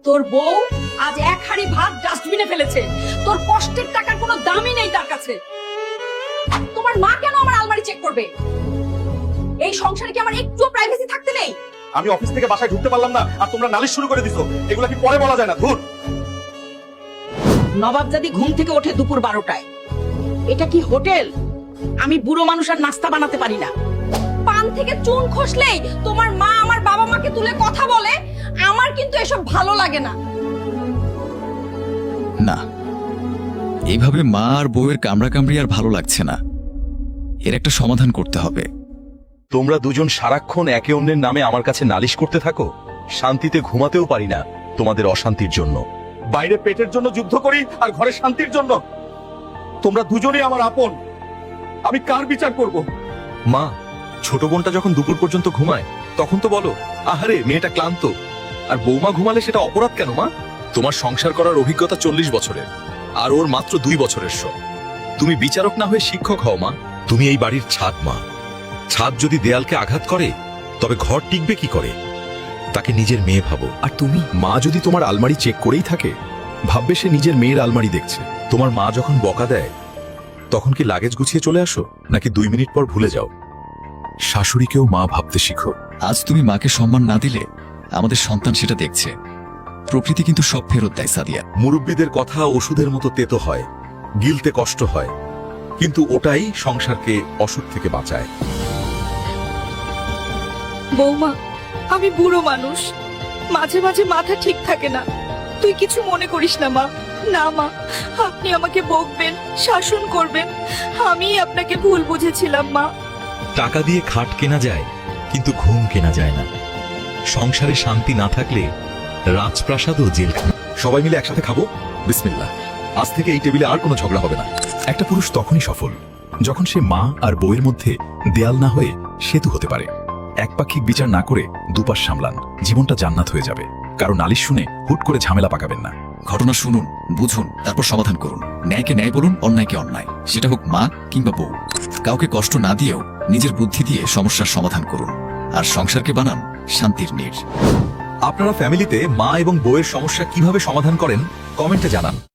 তোর বউ আজ এক হাঁড়ি ভাত ডাস্টবিনে ফেলেছে। তোর কষ্টের টাকার কোনো দামই নেই তার কাছে। তোমার মা কেন আমার আলমারি চেক করবে? এই সংসারে কি আমার একটুও প্রাইভেসি থাকতে নেই? আমি অফিস থেকে বাসায় ঢুকতে পারলাম না আর তোমরা নালিশ শুরু করে দিছো। এগুলা কি পরে বলা যায় না? ধুর। নবাবজাদি ঘুম থেকে ওঠে দুপুর 12টায়। এটা কি হোটেল? আমি বুড়ো মানুষ আর নাস্তা বানাতে পারি না। পান থেকে চুন খসলেই তোমার মা আমার বাবা মাকে তুলে কথা বলে। আমার কিন্তু এসব ভালো লাগে না। না, এইভাবে মা আর বউয়ের কামড়াকামড়ি আর ভালো লাগছে না। এর একটা সমাধান করতে হবে। তোমরা দুজন সারাক্ষণ একে অন্যের নামে আমার কাছে নালিশ করতে থাকো। শান্তিতে ঘুমাতেও পারি না তোমাদের অশান্তির জন্য। বাইরে পেটের জন্য যুদ্ধ করি আর ঘরে শান্তির জন্য। তোমরা দুজনেই আমার আপন। আমি কার বিচার করব? মা, ছোট বোনটা যখন দুপুর পর্যন্ত ঘুমায় তখন তো বলো আহারে মেয়েটা ক্লান্ত, আর বৌমা ঘুমালে সেটা অপরাধ কেন? মা, তোমার সংসার করার অভিজ্ঞতা 40 বছরের আর ওর মাত্র 2 বছরের শো। তুমি বিচারক না হয়ে শিক্ষক হও মা। তুমি এই বাড়ির ছাদ মা। ছাদ যদি দেয়ালকে আঘাত করে তবে ঘর টিকবে কি করে? তাকে নিজের মেয়ে ভাবো। আর তুমি মা যদি তোমার আলমারি চেক করেই থাকে, ভাববে সে নিজের মেয়ের আলমারি দেখছে। তোমার মা যখন বকা দেয় তখন কি লাগেজ গুছিয়ে চলে আসো, নাকি 2 মিনিট পর ভুলে যাও? শাশুড়িকেও মা ভাবতে শিখো। আজ তুমি মাকে সম্মান না দিলে আমাদের সন্তান সেটা দেখছে। প্রকৃতি কিন্তু সব ফেরত দেয় সাদিয়া। মুরব্বীদের কথা ওষুধের মতো তেতো হয়, গিলতে কষ্ট হয়, কিন্তু ওটাই সংসারকে অসুখ থেকে বাঁচায়। বৌমা, আমি বুড়ো মানুষ, মাঝে মাঝে মাথা ঠিক থাকে না। তুই কিছু মনে করিস না মা। না মা, আপনি আমাকে বকবেন, শাসন করবেন, আমি আপনাকে ভুল বুঝেছিলাম মা। টাকা দিয়ে খাট কেনা যায়, কিন্তু ঘুম কেনা যায় না। সংসারে শান্তি না থাকলে রাজপ্রাসাদও জেলখানা। সবাই মিলে একসাথে খাবো। বিসমিল্লাহ। আজ থেকে এই টেবিলে আর কোনো ঝগড়া হবে না। একটা পুরুষ তখনই সফল যখন সে মা আর বউয়ের মধ্যে দেয়াল না হয়ে সেতু হতে পারে। একপাক্ষিক বিচার না করে দুপাশ সামলান, জীবনটা জান্নাত হয়ে যাবে। কারণ নালিশ শুনে হুট করে ঝামেলা পাকাবেন না। ঘটনা শুনুন, বুঝুন, তারপর সমাধান করুন। ন্যায়কে ন্যায় বলুন, অন্যায়কে অন্যায়। সেটা হোক মা কিংবা বউ। কাউকে কষ্ট না দিয়েও নিজের বুদ্ধি দিয়ে সমস্যার সমাধান করুন, আর সংসারকে বানান শান্তির নীড়। আপনারা ফ্যামিলিতে মা এবং বউয়ের সমস্যা কিভাবে সমাধান করেন কমেন্টে জানান।